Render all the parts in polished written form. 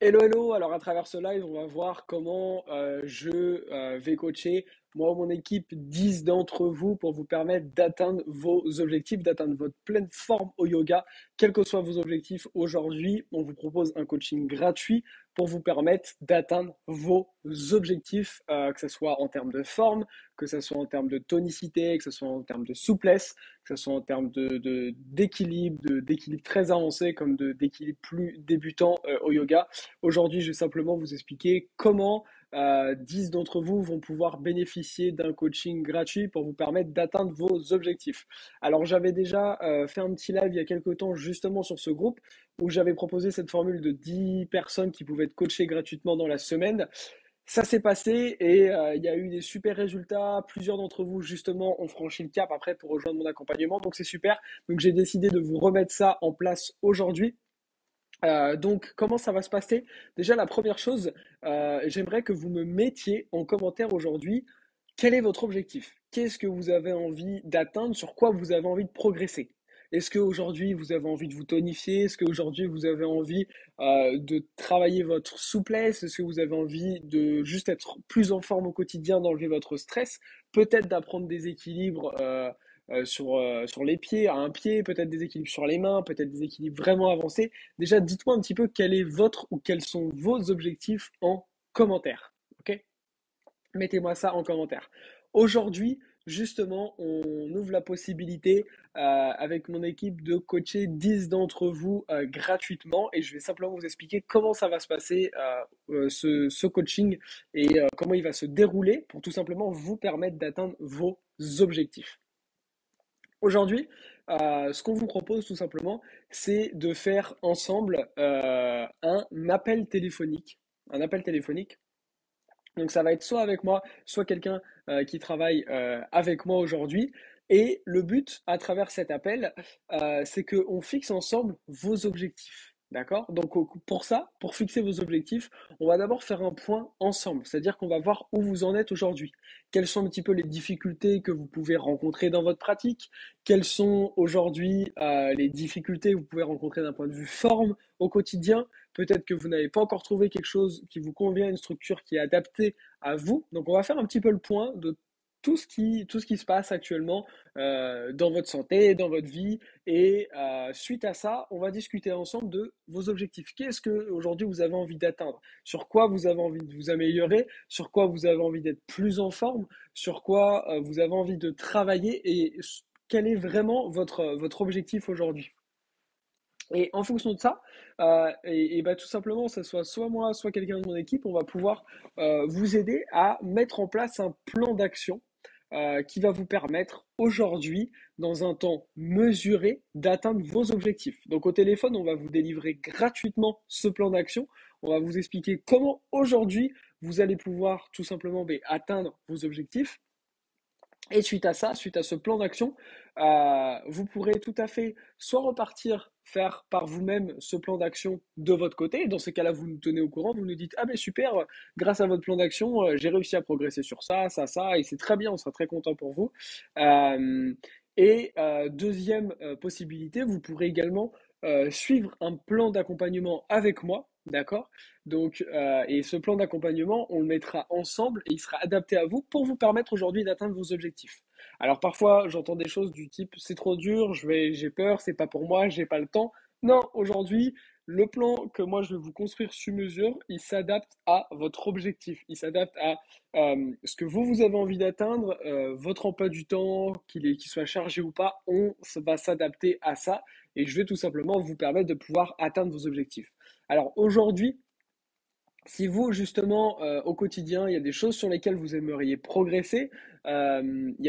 Hello, hello. Alors, à travers ce live, on va voir comment je vais coacher, moi ou mon équipe, 10 d'entre vous pour vous permettre d'atteindre vos objectifs, d'atteindre votre pleine forme au yoga, quels que soient vos objectifs aujourd'hui. On vous propose un coaching gratuit pour vous permettre d'atteindre vos objectifs, que ce soit en termes de forme, que ce soit en termes de tonicité, que ce soit en termes de souplesse, que ce soit en termes d'équilibre, d'équilibre très avancé comme d'équilibre plus débutant au yoga. Aujourd'hui, je vais simplement vous expliquer comment 10 d'entre vous vont pouvoir bénéficier d'un coaching gratuit pour vous permettre d'atteindre vos objectifs. Alors, j'avais déjà fait un petit live il y a quelques temps justement sur ce groupe où j'avais proposé cette formule de 10 personnes qui pouvaient être coachées gratuitement dans la semaine. Ça s'est passé et il y a eu des super résultats. Plusieurs d'entre vous, justement, ont franchi le cap après pour rejoindre mon accompagnement. Donc, c'est super. Donc, j'ai décidé de vous remettre ça en place aujourd'hui. Donc, comment ça va se passer? Déjà, la première chose, j'aimerais que vous me mettiez en commentaire aujourd'hui quel est votre objectif? Qu'est-ce que vous avez envie d'atteindre? Sur quoi vous avez envie de progresser? Est-ce qu'aujourd'hui vous avez envie de vous tonifier? Est-ce qu'aujourd'hui vous avez envie de travailler votre souplesse? Est-ce que vous avez envie de juste être plus en forme au quotidien, d'enlever votre stress? Peut-être d'apprendre des équilibres sur les pieds, à un pied, peut-être des équilibres sur les mains, peut-être des équilibres vraiment avancés. Déjà, dites-moi un petit peu quel est votre ou quels sont vos objectifs en commentaire. Ok? Mettez-moi ça en commentaire. Aujourd'hui, justement, on ouvre la possibilité avec mon équipe de coacher 10 d'entre vous gratuitement et je vais simplement vous expliquer comment ça va se passer ce coaching et comment il va se dérouler pour tout simplement vous permettre d'atteindre vos objectifs. Aujourd'hui, ce qu'on vous propose tout simplement, c'est de faire ensemble un appel téléphonique. Un appel téléphonique. Donc ça va être soit avec moi, soit quelqu'un qui travaille avec moi aujourd'hui. Et le but à travers cet appel, c'est qu'on fixe ensemble vos objectifs. D'accord? Donc pour ça, pour fixer vos objectifs, on va d'abord faire un point ensemble. C'est-à-dire qu'on va voir où vous en êtes aujourd'hui. Quelles sont un petit peu les difficultés que vous pouvez rencontrer dans votre pratique? Quelles sont aujourd'hui les difficultés que vous pouvez rencontrer d'un point de vue forme au quotidien? Peut-être que vous n'avez pas encore trouvé quelque chose qui vous convient, une structure qui est adaptée à vous. Donc, on va faire un petit peu le point de tout ce qui se passe actuellement dans votre santé, dans votre vie. Et suite à ça, on va discuter ensemble de vos objectifs. Qu'est-ce que aujourd'hui vous avez envie d'atteindre? Sur quoi vous avez envie de vous améliorer? Sur quoi vous avez envie d'être plus en forme? Sur quoi vous avez envie de travailler? Et quel est vraiment votre objectif aujourd'hui? Et en fonction de ça, bah, tout simplement, que ce soit moi, soit quelqu'un de mon équipe, on va pouvoir vous aider à mettre en place un plan d'action qui va vous permettre aujourd'hui, dans un temps mesuré, d'atteindre vos objectifs. Donc au téléphone, on va vous délivrer gratuitement ce plan d'action. On va vous expliquer comment aujourd'hui vous allez pouvoir tout simplement atteindre vos objectifs. Et suite à ça, suite à ce plan d'action, vous pourrez tout à fait soit repartir faire par vous-même ce plan d'action de votre côté. Dans ces cas-là, vous nous tenez au courant, vous nous dites ah ben super, grâce à votre plan d'action, j'ai réussi à progresser sur ça, ça, ça, et c'est très bien, on sera très content pour vous. Euh, Deuxième possibilité, vous pourrez également suivre un plan d'accompagnement avec moi, d'accord? Donc, et ce plan d'accompagnement, on le mettra ensemble et il sera adapté à vous pour vous permettre aujourd'hui d'atteindre vos objectifs. Alors parfois, j'entends des choses du type c'est trop dur, j'ai peur, c'est pas pour moi, j'ai pas le temps. Non, aujourd'hui, le plan que moi je vais vous construire sur mesure, il s'adapte à votre objectif, il s'adapte à ce que vous avez envie d'atteindre, votre emploi du temps, qu'il soit chargé ou pas, on va s'adapter à ça et je vais tout simplement vous permettre de pouvoir atteindre vos objectifs. Alors aujourd'hui, si vous, justement, au quotidien, il y a des choses sur lesquelles vous aimeriez progresser, il y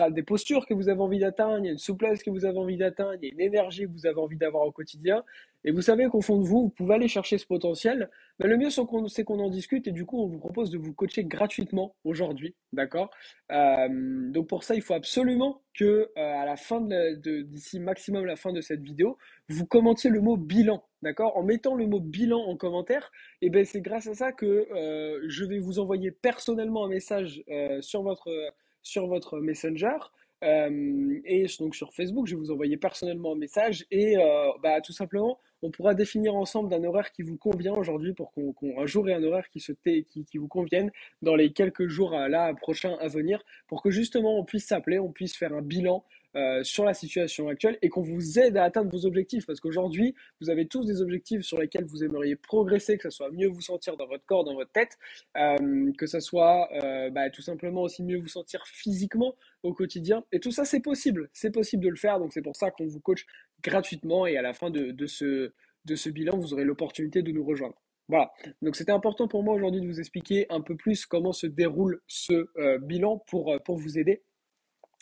a des postures que vous avez envie d'atteindre, il y a une souplesse que vous avez envie d'atteindre, il y a une énergie que vous avez envie d'avoir au quotidien, et vous savez qu'au fond de vous, vous pouvez aller chercher ce potentiel, mais le mieux c'est qu'on en discute, et du coup, on vous propose de vous coacher gratuitement aujourd'hui, d'accord? Donc pour ça, il faut absolument que à la fin d'ici maximum la fin de cette vidéo, vous commentiez le mot bilan, d'accord? En mettant le mot bilan en commentaire, et ben c'est grâce à ça que je vais vous envoyer personnellement un message sur votre Messenger. Et donc sur Facebook, je vais vous envoyer personnellement un message et bah, tout simplement, On pourra définir ensemble d'un horaire qui vous convient aujourd'hui pour un jour et un horaire qui vous conviennent dans les quelques jours là, prochains à venir pour que justement on puisse s'appeler, on puisse faire un bilan sur la situation actuelle et qu'on vous aide à atteindre vos objectifs. Parce qu'aujourd'hui, vous avez tous des objectifs sur lesquels vous aimeriez progresser, que ce soit mieux vous sentir dans votre corps, dans votre tête, que ce soit tout simplement aussi mieux vous sentir physiquement au quotidien. Et tout ça, c'est possible de le faire. Donc c'est pour ça qu'on vous coach gratuitement et à la fin de ce bilan, vous aurez l'opportunité de nous rejoindre. Voilà, donc c'était important pour moi aujourd'hui de vous expliquer un peu plus comment se déroule ce bilan pour vous aider.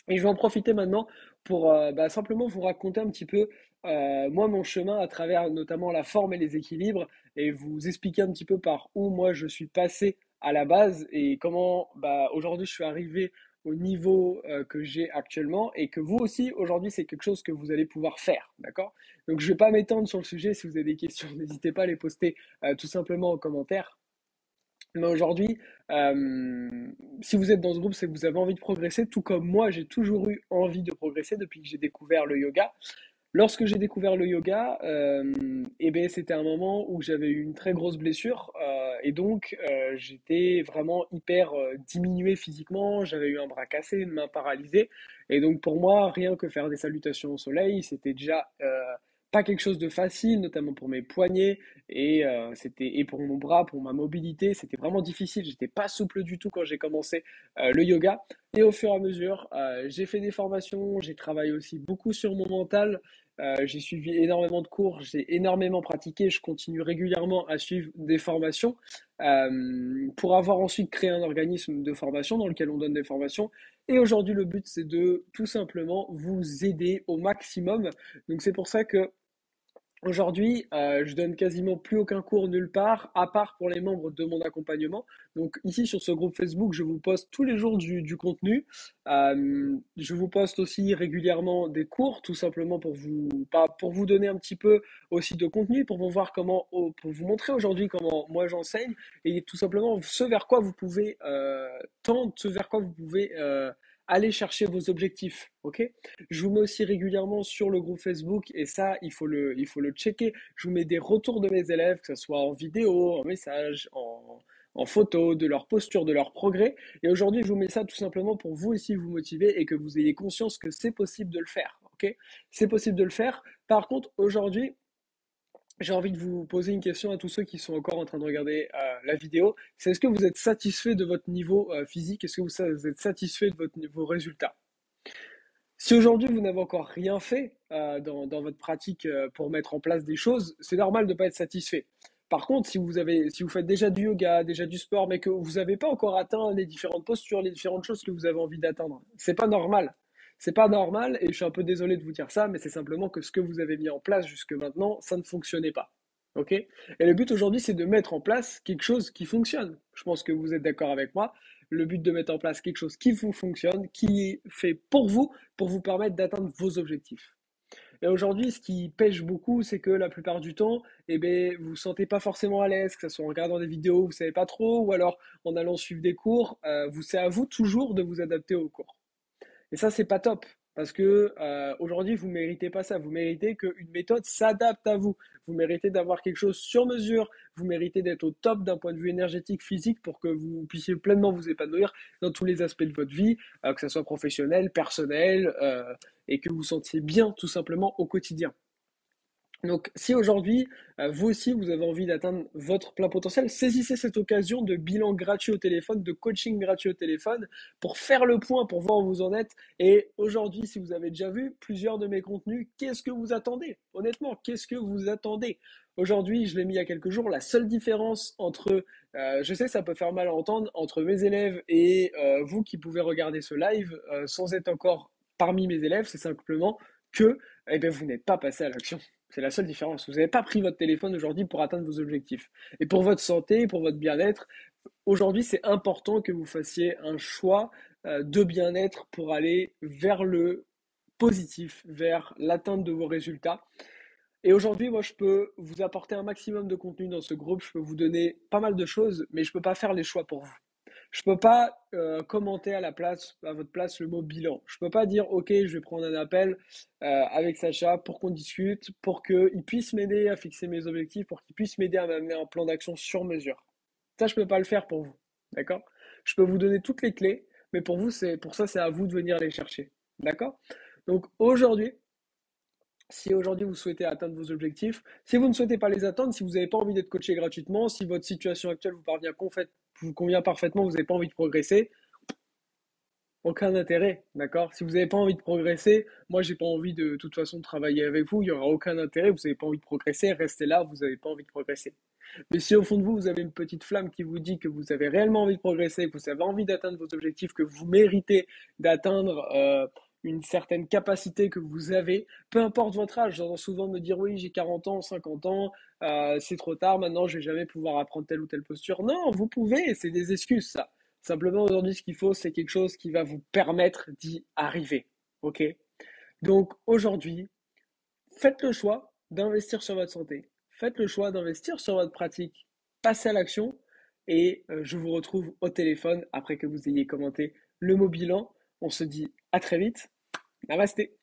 Et je vais en profiter maintenant pour simplement vous raconter un petit peu moi mon chemin à travers notamment la forme et les équilibres et vous expliquer un petit peu par où moi je suis passé à la base et comment aujourd'hui je suis arrivé au niveau que j'ai actuellement et que vous aussi aujourd'hui c'est quelque chose que vous allez pouvoir faire, d'accord? Donc je vais pas m'étendre sur le sujet, si vous avez des questions, n'hésitez pas à les poster tout simplement en commentaire. Mais aujourd'hui, si vous êtes dans ce groupe, c'est que vous avez envie de progresser, tout comme moi, j'ai toujours eu envie de progresser depuis que j'ai découvert le yoga. Lorsque j'ai découvert le yoga, c'était un moment où j'avais eu une très grosse blessure et donc j'étais vraiment hyper diminué physiquement. J'avais eu un bras cassé, une main paralysée et donc pour moi, rien que faire des salutations au soleil, c'était déjà pas quelque chose de facile, notamment pour mes poignets et pour mon bras, pour ma mobilité, c'était vraiment difficile. J'étais pas souple du tout quand j'ai commencé le yoga. Et au fur et à mesure, j'ai fait des formations, j'ai travaillé aussi beaucoup sur mon mental. J'ai suivi énormément de cours, j'ai énormément pratiqué, je continue régulièrement à suivre des formations pour avoir ensuite créé un organisme de formation dans lequel on donne des formations. Et aujourd'hui, le but, c'est de tout simplement vous aider au maximum. Donc c'est pour ça que aujourd'hui, je donne quasiment plus aucun cours nulle part, à part pour les membres de mon accompagnement. Donc ici sur ce groupe Facebook, je vous poste tous les jours du contenu. Je vous poste aussi régulièrement des cours, tout simplement pour vous donner un petit peu aussi de contenu, pour vous voir pour vous montrer aujourd'hui comment moi j'enseigne et tout simplement ce vers quoi vous pouvez tendre, ce vers quoi vous pouvez aller chercher vos objectifs. Ok? Je vous mets aussi régulièrement sur le groupe Facebook et ça, il faut le checker. Je vous mets des retours de mes élèves, que ce soit en vidéo, en message, en photo, de leur posture, de leur progrès. Et aujourd'hui, je vous mets ça tout simplement pour vous aussi vous motiver et que vous ayez conscience que c'est possible de le faire. Ok? C'est possible de le faire. Par contre, aujourd'hui, j'ai envie de vous poser une question à tous ceux qui sont encore en train de regarder la vidéo. C'est est-ce que vous êtes satisfait de votre niveau physique? Est-ce que vous êtes satisfait de vos résultats? Si aujourd'hui vous n'avez encore rien fait dans votre pratique pour mettre en place des choses, c'est normal de ne pas être satisfait. Par contre, si vous faites déjà du yoga, déjà du sport, mais que vous n'avez pas encore atteint les différentes postures, les différentes choses que vous avez envie d'atteindre, c'est pas normal. C'est pas normal et je suis un peu désolé de vous dire ça, mais c'est simplement que ce que vous avez mis en place jusque maintenant, ça ne fonctionnait pas. Ok? Et le but aujourd'hui, c'est de mettre en place quelque chose qui fonctionne. Je pense que vous êtes d'accord avec moi. Le but de mettre en place quelque chose qui vous fonctionne, qui est fait pour vous permettre d'atteindre vos objectifs. Et aujourd'hui, ce qui pêche beaucoup, c'est que la plupart du temps, vous ne vous sentez pas forcément à l'aise, que ce soit en regardant des vidéos, vous ne savez pas trop, ou alors en allant suivre des cours. C'est à vous toujours de vous adapter aux cours. Et ça, c'est pas top. Parce que aujourd'hui, vous méritez pas ça. Vous méritez qu'une méthode s'adapte à vous. Vous méritez d'avoir quelque chose sur mesure. Vous méritez d'être au top d'un point de vue énergétique, physique, pour que vous puissiez pleinement vous épanouir dans tous les aspects de votre vie, que ce soit professionnel, personnel, et que vous vous sentiez bien tout simplement au quotidien. Donc, si aujourd'hui, vous aussi, vous avez envie d'atteindre votre plein potentiel, saisissez cette occasion de bilan gratuit au téléphone, de coaching gratuit au téléphone, pour faire le point, pour voir où vous en êtes. Et aujourd'hui, si vous avez déjà vu plusieurs de mes contenus, qu'est-ce que vous attendez? Honnêtement, qu'est-ce que vous attendez? Aujourd'hui, je l'ai mis il y a quelques jours, la seule différence entre, je sais, ça peut faire mal à entendre, entre mes élèves et vous qui pouvez regarder ce live sans être encore parmi mes élèves, c'est simplement que vous n'êtes pas passé à l'action. C'est la seule différence. Vous n'avez pas pris votre téléphone aujourd'hui pour atteindre vos objectifs. Et pour votre santé, pour votre bien-être, aujourd'hui, c'est important que vous fassiez un choix de bien-être pour aller vers le positif, vers l'atteinte de vos résultats. Et aujourd'hui, moi, je peux vous apporter un maximum de contenu dans ce groupe. Je peux vous donner pas mal de choses, mais je ne peux pas faire les choix pour vous. Je peux pas commenter à votre place le mot bilan. Je peux pas dire ok, je vais prendre un appel avec Sacha pour qu'on discute, pour qu'il puisse m'aider à fixer mes objectifs, pour qu'il puisse m'aider à m'amener un plan d'action sur mesure. Ça, je peux pas le faire pour vous, d'accord? Je peux vous donner toutes les clés, mais pour vous, pour ça, c'est à vous de venir les chercher, d'accord? Donc aujourd'hui, si aujourd'hui vous souhaitez atteindre vos objectifs, si vous ne souhaitez pas les atteindre, si vous n'avez pas envie d'être coaché gratuitement, si votre situation actuelle vous convient parfaitement, vous n'avez pas envie de progresser, aucun intérêt, d'accord? Si vous n'avez pas envie de progresser, moi j'ai pas envie de toute façon de travailler avec vous, il n'y aura aucun intérêt, vous n'avez pas envie de progresser, restez là, vous n'avez pas envie de progresser. Mais si au fond de vous, vous avez une petite flamme qui vous dit que vous avez réellement envie de progresser, que vous avez envie d'atteindre vos objectifs, que vous méritez d'atteindre une certaine capacité que vous avez, peu importe votre âge, j'entends souvent me dire oui, j'ai 40 ans, 50 ans, c'est trop tard, maintenant je vais jamais pouvoir apprendre telle ou telle posture. Non, vous pouvez, c'est des excuses ça. Simplement aujourd'hui, ce qu'il faut, c'est quelque chose qui va vous permettre d'y arriver. Ok? Donc aujourd'hui, faites le choix d'investir sur votre santé. Faites le choix d'investir sur votre pratique. Passez à l'action et je vous retrouve au téléphone après que vous ayez commenté le mot bilan. On se dit à très vite. Namasté.